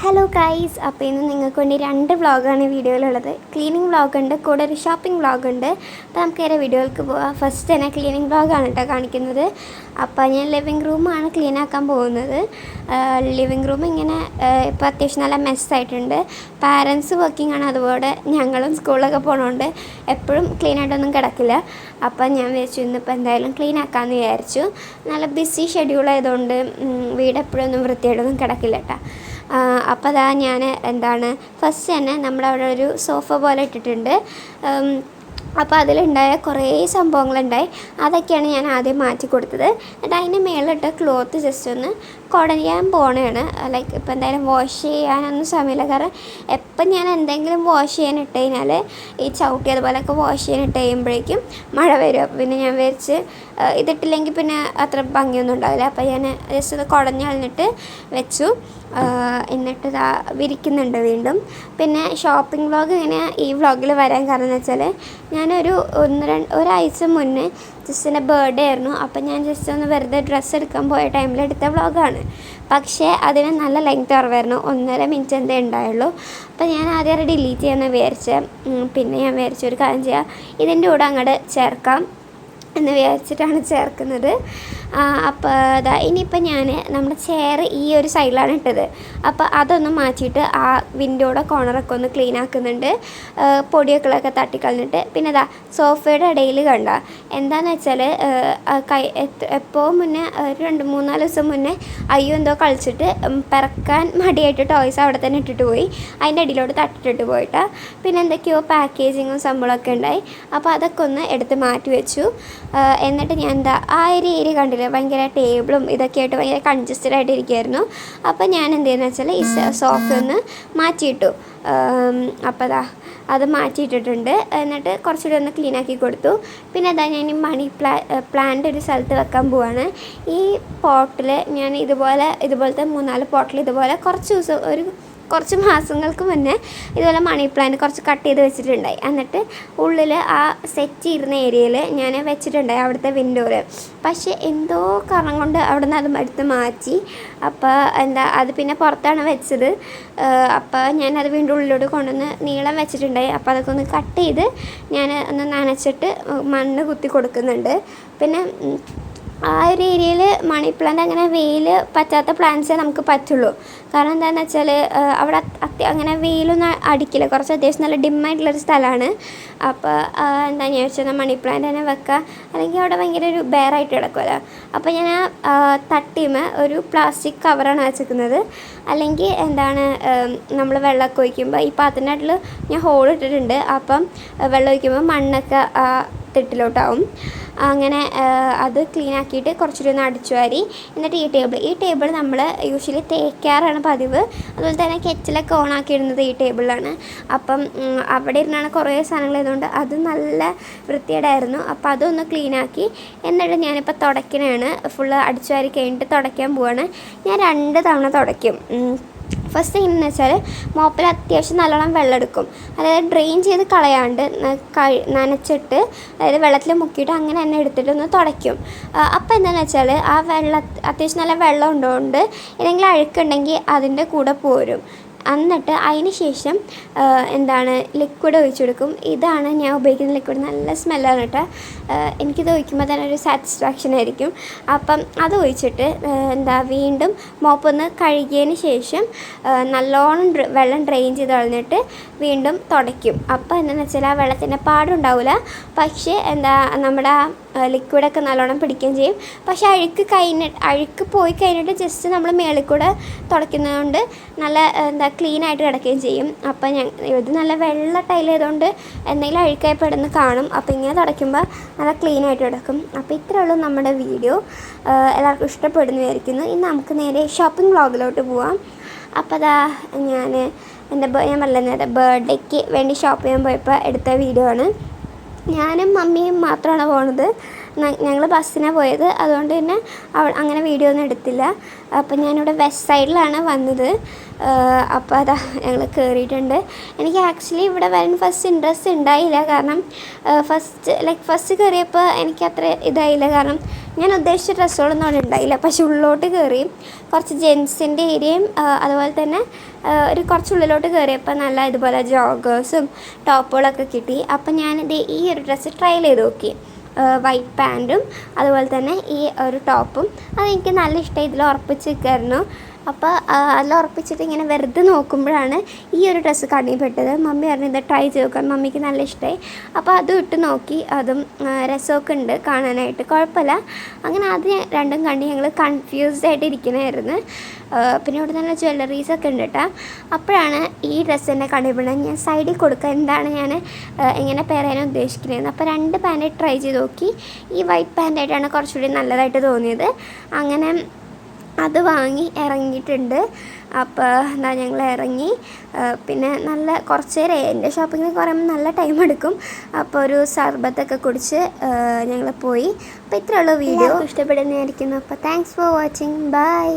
Hello guys, അപ്പോൾ ഇന്ന് നിങ്ങൾക്ക് വേണ്ടി 2 വ്ളോഗാണ് വീഡിയോയിലുള്ളത്. ക്ലീനിങ് വ്ളോഗുണ്ട്, കൂടെ ഒരു ഷോപ്പിംഗ് വ്ളോഗുണ്ട്. അപ്പോൾ നമുക്ക് ഏറെ വീഡിയോയിലേക്ക് പോകാം. ഫസ്റ്റ് തന്നെ ക്ലീനിങ് വ്ളോഗാണ് കേട്ടോ കാണിക്കുന്നത്. അപ്പോൾ ഞാൻ ലിവിങ് റൂമാണ് ക്ലീൻ ആക്കാൻ പോകുന്നത്. ലിവിങ് റൂം ഇങ്ങനെ ഇപ്പോൾ അത്യാവശ്യം നല്ല മെസ്സായിട്ടുണ്ട്. പാരൻസ് വർക്കിംഗ് ആണ്, അതുപോലെ ഞങ്ങളും സ്കൂളിലൊക്കെ പോകണോണ്ട് എപ്പോഴും ക്ലീൻ ആയിട്ടൊന്നും കിടക്കില്ല. അപ്പം ഞാൻ വിചാരിച്ചു ഇന്നിപ്പോൾ എന്തായാലും ക്ലീൻ ആക്കാമെന്ന് വിചാരിച്ചു. നല്ല ബിസി ഷെഡ്യൂൾ ആയതുകൊണ്ട് വീട് എപ്പോഴൊന്നും വൃത്തിയായിട്ടൊന്നും കിടക്കില്ല കേട്ടോ. അപ്പോൾ അതാ ഞാൻ ഫസ്റ്റ് തന്നെ നമ്മളവിടെ ഒരു സോഫ പോലെ ഇട്ടിട്ടുണ്ട്. അപ്പോൾ അതിലുണ്ടായ കുറേ സംഭവങ്ങളുണ്ടായി. അതൊക്കെയാണ് ഞാൻ ആദ്യം മാറ്റി കൊടുത്തത്. എന്നിട്ട് അതിൻ്റെ മേളിലിട്ട് ക്ലോത്ത് ജസ്റ്റ് ഒന്ന് കുടയാൻ പോകണതാണ്. ലൈക്ക് ഇപ്പോൾ എന്തായാലും വാഷ് ചെയ്യാനൊന്നും സമയമില്ല. കാരണം എപ്പം ഞാൻ എന്തെങ്കിലും വാഷ് ചെയ്യാൻ ഇട്ട് കഴിഞ്ഞാൽ ഈ ചവിട്ടി അതുപോലെയൊക്കെ വാഷ് ചെയ്യാൻ ഇട്ട് കഴിയുമ്പോഴേക്കും മഴ വരും. അപ്പോൾ പിന്നെ ഞാൻ വിചാരിച്ച് ഇതിട്ടില്ലെങ്കിൽ പിന്നെ അത്ര ഭംഗിയൊന്നും ഉണ്ടാവില്ല. അപ്പോൾ ഞാൻ ജസ്റ്റ് അത് കുടഞ്ഞളിഞ്ഞിട്ട് വെച്ചു. എന്നിട്ട് ഇതാ വിരിക്കുന്നുണ്ട് വീണ്ടും. പിന്നെ ഷോപ്പിംഗ് വ്ളോഗ് ഇങ്ങനെ ഈ വ്ളോഗിൽ വരാൻ കാരണം എന്ന് വെച്ചാൽ ഞാനൊരു ഒരാഴ്ച മുന്നേ ജസ്റ്റിൻ്റെ ബർത്ത്ഡേ ആയിരുന്നു. അപ്പം ഞാൻ ജസ്റ്റ് ഒന്ന് വെറുതെ ഡ്രസ്സ് എടുക്കാൻ പോയ ടൈമിൽ എടുത്ത വ്ളോഗാണ്. പക്ഷേ അതിന് നല്ല ലെങ്ത് കുറവായിരുന്നു, 1.5 മിനിറ്റ് എന്തേ ഉണ്ടായുള്ളൂ. അപ്പം ഞാൻ ആദ്യം ഡിലീറ്റ് ചെയ്യാമെന്ന് വിചാരിച്ചത്. പിന്നെ ഞാൻ വിചാരിച്ചൊരു കാര്യം ചെയ്യാം, ഇതിൻ്റെ കൂടെ അങ്ങോട്ട് ചേർക്കാം എന്ന് വിചാരിച്ചിട്ടാണ് ചേർക്കുന്നത്. അപ്പോൾ അതാ ഇനിയിപ്പോൾ ഞാൻ നമ്മുടെ ചെയർ ഈ ഒരു സൈഡിലാണ് ഇട്ടത്. അപ്പോൾ അതൊന്ന് മാറ്റിയിട്ട് ആ വിൻഡോയുടെ കോർണറൊക്കെ ഒന്ന് ക്ലീൻ ആക്കുന്നുണ്ട്, പൊടിയൊക്കെ തട്ടിക്കളഞ്ഞിട്ട്. പിന്നെ അതാ സോഫയുടെ ഇടയിൽ കണ്ട എന്താണെന്ന് വെച്ചാൽ എപ്പോൾ മുന്നേ ഒരു 2-3-4 ദിവസം മുന്നേ അയ്യോ എന്തോ കളിച്ചിട്ട് പിറക്കാൻ മടിയായിട്ട് ടോയ്സ് അവിടെ തന്നെ ഇട്ടിട്ട് പോയി. അതിൻ്റെ അടിയിലോട്ട് തട്ടിട്ടിട്ട് പോയിട്ടാ. പിന്നെ എന്തൊക്കെയോ പാക്കേജിങ്ങും സംഭവമൊക്കെ ഉണ്ടായി. അപ്പോൾ അതൊക്കെ ഒന്ന് എടുത്ത് മാറ്റി വെച്ചു. എന്നിട്ട് ഞാൻ ആ ഒരു ഏരിയ കണ്ടില്ല, ഭയങ്കര ടേബിളും ഇതൊക്കെ ആയിട്ട് ഭയങ്കര കൺജസ്റ്റഡ് ആയിട്ട് ഇരിക്കുമായിരുന്നു. അപ്പോൾ ഞാൻ എന്ത് ചെയ്യുന്നത് വെച്ചാൽ ഈ സോഫ ഒന്ന് മാറ്റിയിട്ടു. അപ്പോൾ അത് മാറ്റിയിട്ടിട്ടുണ്ട്. എന്നിട്ട് കുറച്ചുകൂടി ഒന്ന് ക്ലീൻ ആക്കി കൊടുത്തു. പിന്നെ അതാ ഞാൻ ഈ മണി പ്ലാന്റ് ഒരു സ്ഥലത്ത് വെക്കാൻ പോവാണ്. ഈ പോട്ടിൽ ഞാൻ ഇതുപോലത്തെ 3-4 പോട്ടിൽ ഇതുപോലെ കുറച്ച് മാസങ്ങൾക്ക് മുന്നേ ഇതുപോലെ മണി പ്ലാന്റ് കുറച്ച് കട്ട് ചെയ്ത് വെച്ചിട്ടുണ്ടായി. എന്നിട്ട് ഉള്ളിൽ ആ സെറ്റ് ചെയ്യുന്ന ഏരിയയിൽ ഞാൻ വെച്ചിട്ടുണ്ടായി, അവിടുത്തെ വിൻഡോയിൽ. പക്ഷേ എന്തോ കാരണം കൊണ്ട് അവിടെ നിന്ന് അത് എടുത്ത് മാറ്റി. അപ്പോൾ അത് പിന്നെ പുറത്താണ് വെച്ചത്. അപ്പോൾ ഞാനത് വീണ്ടും ഉള്ളിലോട്ട് കൊണ്ടുവന്ന് നീളം വെച്ചിട്ടുണ്ടായി. അപ്പോൾ അതൊക്കെ ഒന്ന് കട്ട് ചെയ്ത് ഞാൻ ഒന്ന് നനച്ചിട്ട് മണ്ണ് കുത്തി കൊടുക്കുന്നുണ്ട്. പിന്നെ ആ ഒരു ഏരിയയിൽ മണി പ്ലാന്റ് അങ്ങനെ വെയിൽ പറ്റാത്ത പ്ലാന്റ്സേ നമുക്ക് പറ്റുള്ളൂ. കാരണം എന്താണെന്ന് വെച്ചാൽ അവിടെ അങ്ങനെ വെയിലൊന്നും അടിക്കില്ല, കുറച്ച് അത്യാവശ്യം നല്ല ഡിമ്മായിട്ടുള്ളൊരു സ്ഥലമാണ്. അപ്പോൾ ഞാൻ വെച്ചാൽ മണി പ്ലാന്റ് തന്നെ വെക്കുക, അല്ലെങ്കിൽ അവിടെ ഭയങ്കര ഒരു ബെയറായിട്ട് കിടക്കുമല്ലോ. അപ്പോൾ ഞാൻ തട്ടിമ ഒരു പ്ലാസ്റ്റിക് കവറാണ് വെച്ചിരിക്കുന്നത്. അല്ലെങ്കിൽ നമ്മൾ വെള്ളമൊക്കെ ഒഴിക്കുമ്പോൾ ഈ പാത്രത്തിനാട്ടിൽ ഞാൻ ഹോൾ ഇട്ടിട്ടുണ്ട്. അപ്പം വെള്ളം ഒഴിക്കുമ്പോൾ മണ്ണൊക്കെ തിട്ടിലോട്ടാവും. അങ്ങനെ അത് ക്ലീൻ ആക്കിയിട്ട് കുറച്ചുകൂടി ഒന്ന് അടിച്ചു വാരി. എന്നിട്ട് ഈ ടേബിൾ നമ്മൾ യൂഷ്വലി തേക്കാറാണ് പതിവ്. അതുപോലെ തന്നെ കെറ്റിലൊക്കെ ഓണാക്കി ഇടുന്നത് ഈ ടേബിളിലാണ്. അപ്പം അവിടെ ഇരുന്നാണ് കുറേ സാധനങ്ങൾ ചെയ്തുകൊണ്ട് അത് നല്ല വൃത്തിയേടായിരുന്നു. അപ്പോൾ അതൊന്ന് ക്ലീൻ ആക്കി. എന്നിട്ട് ഞാനിപ്പോൾ തുടയ്ക്കണതാണ്. ഫുള്ള് അടിച്ചു വാരി കഴിഞ്ഞിട്ട് തുടയ്ക്കാൻ പോവാണ്. ഞാൻ 2 തവണ തുടയ്ക്കും. ഫസ്റ്റ് എങ്ങനെയെന്ന് വെച്ചാൽ മോപ്പിൽ അത്യാവശ്യം നല്ലോണം വെള്ളം എടുക്കും, അതായത് ഡ്രെയിൻ ചെയ്ത് കളയാണ്ട് നനച്ചിട്ട്, അതായത് വെള്ളത്തിൽ മുക്കിയിട്ട് അങ്ങനെ തന്നെ എടുത്തിട്ട് ഒന്ന് തുടയ്ക്കും. അപ്പോൾ എന്താണെന്ന് വെച്ചാൽ ആ അത്യാവശ്യം നല്ല വെള്ളം ഉണ്ടോണ്ട് ഏതെങ്കിലും അഴുക്കുണ്ടെങ്കിൽ അതിൻ്റെ കൂടെ പോരും. എന്നിട്ട് അതിന് ശേഷം ലിക്വിഡ് ഒഴിച്ചു കൊടുക്കും. ഇതാണ് ഞാൻ ഉപയോഗിക്കുന്ന ലിക്വിഡ്, നല്ല സ്മെല്ലാണ് കേട്ടോ. എനിക്കിത് ഒഴിക്കുമ്പോൾ തന്നെ ഒരു സാറ്റിസ്ഫാക്ഷൻ ആയിരിക്കും. അപ്പം അത് ഒഴിച്ചിട്ട് വീണ്ടും മോപ്പൊന്ന് കഴുകിയതിന് ശേഷം നല്ലോണം വെള്ളം ഡ്രെയിൻ ചെയ്ത് കളഞ്ഞിട്ട് വീണ്ടും തുടയ്ക്കും. അപ്പോൾ എന്താണെന്ന് വെച്ചാൽ ആ വെള്ളത്തിൻ്റെ പാടുണ്ടാവില്ല, പക്ഷേ നമ്മുടെ ആ ലിക്വിഡൊക്കെ നല്ലോണം പിടിക്കുകയും ചെയ്യും. പക്ഷേ അഴുക്ക് പോയി കഴിഞ്ഞിട്ട് ജസ്റ്റ് നമ്മൾ മേളിൽ കൂടെ തുടയ്ക്കുന്നതുകൊണ്ട് നല്ല ക്ലീൻ ആയിട്ട് കിടക്കുകയും ചെയ്യും. അപ്പം ഇത് നല്ല വെള്ള ടൈൽ ആയതുകൊണ്ട് എന്തെങ്കിലും അഴുക്കായി പെടുന്ന് കാണും. അപ്പോൾ ഇങ്ങനെ തുടയ്ക്കുമ്പോൾ നല്ല ക്ലീൻ ആയിട്ട് കിടക്കും. അപ്പോൾ ഇത്രയേ ഉള്ളൂ നമ്മുടെ വീഡിയോ. എല്ലാവർക്കും ഇഷ്ടപ്പെടുന്നു വിചാരിക്കുന്നു. ഇനി നമുക്ക് നേരെ ഷോപ്പിംഗ് വ്ളോഗിലോട്ട് പോവാം. അപ്പോൾ ഞാൻ പറഞ്ഞത് ബർത്ത്ഡേക്ക് വേണ്ടി ഷോപ്പ് ചെയ്യാൻ പോയപ്പോൾ എടുത്ത വീഡിയോ ആണ്. ഞാനും മമ്മിയും മാത്രമാണ് പോകുന്നത്. ഞങ്ങൾ ബസ്സിനാണ് പോയത്, അതുകൊണ്ട് തന്നെ അങ്ങനെ വീഡിയോ ഒന്നും എടുത്തില്ല. അപ്പം ഞാനിവിടെ വെസ്റ്റ് സൈഡിലാണ് വന്നത്. അപ്പോൾ അതാ ഞങ്ങൾ കയറിയിട്ടുണ്ട്. എനിക്ക് ആക്ച്വലി ഇവിടെ വരാൻ ഫസ്റ്റ് ഇൻട്രസ്റ്റ് ഉണ്ടായില്ല, കാരണം ഫസ്റ്റ് കയറിയപ്പോൾ എനിക്കത്ര ഇതായില്ല, കാരണം ഞാൻ ഉദ്ദേശിച്ച ഡ്രസ്സുകളൊന്നും അവിടെ ഉണ്ടായില്ല. പക്ഷെ ഉള്ളിലോട്ട് കയറി കുറച്ച് ജെൻസിൻ്റെ ഏരിയയും അതുപോലെ തന്നെ ഒരു കുറച്ചുള്ളിലോട്ട് കയറിയപ്പോൾ നല്ല ഇതുപോലെ ജോഗേഴ്സും ടോപ്പുകളൊക്കെ കിട്ടി. അപ്പം ഞാനിത് ഈ ഒരു ഡ്രസ്സ് ട്രയൽ ചെയ്ത് നോക്കി. വൈറ്റ് പാൻറ്റും അതുപോലെ തന്നെ ഈ ഒരു ടോപ്പും അതെനിക്ക് നല്ല ഇഷ്ടമായി. ഇതിൽ ഉറപ്പിച്ച് നിൽക്കായിരുന്നു. അപ്പോൾ അതിൽ ഉറപ്പിച്ചിട്ട് ഇങ്ങനെ വെറുതെ നോക്കുമ്പോഴാണ് ഈ ഒരു ഡ്രസ്സ് കണ്ണിൽ പെട്ടത്. മമ്മി പറഞ്ഞു ഇത് ട്രൈ ചെയ്ത് നോക്കാൻ, മമ്മിക്ക് നല്ല ഇഷ്ടമായി. അപ്പോൾ അതും ഇട്ട് നോക്കി. അതും രസമൊക്കെ ഉണ്ട് കാണാനായിട്ട്, കുഴപ്പമില്ല. അങ്ങനെ അത് രണ്ടും കണ്ട് ഞങ്ങൾ കൺഫ്യൂസ്ഡ് ആയിട്ട് ഇരിക്കണമായിരുന്നു. പിന്നെ ഇവിടെ നല്ല ജ്വല്ലറീസൊക്കെ ഉണ്ട് കേട്ടോ. അപ്പോഴാണ് ഈ ഡ്രസ്സ് എന്നെ കണ്ടിപ്പെടുന്നത്. ഞാൻ സൈഡിൽ കൊടുക്കുക എന്താണ് ഞാൻ എങ്ങനെ പറയാൻ ഉദ്ദേശിക്കുന്നത്. അപ്പോൾ 2 പാൻറ്റ് ട്രൈ ചെയ്ത് നോക്കി. ഈ വൈറ്റ് പാൻറ്റായിട്ടാണ് കുറച്ചുകൂടി നല്ലതായിട്ട് തോന്നിയത്. അങ്ങനെ അത് വാങ്ങി ഇറങ്ങിയിട്ടുണ്ട്. അപ്പോൾ എന്താ ഞങ്ങൾ ഇറങ്ങി. പിന്നെ നല്ല കുറച്ച് നേരം എൻ്റെ ഷോപ്പിങ്ങിൽ പറയുമ്പോൾ നല്ല ടൈം എടുക്കും. അപ്പോൾ ഒരു സർബത്തൊക്കെ കുടിച്ച് ഞങ്ങൾ പോയി. അപ്പോൾ ഇത്രയുള്ള വീഡിയോ ഇഷ്ടപ്പെടുന്നതായിരിക്കുന്നു. അപ്പോൾ താങ്ക്സ് ഫോർ വാച്ചിങ്. ബൈ.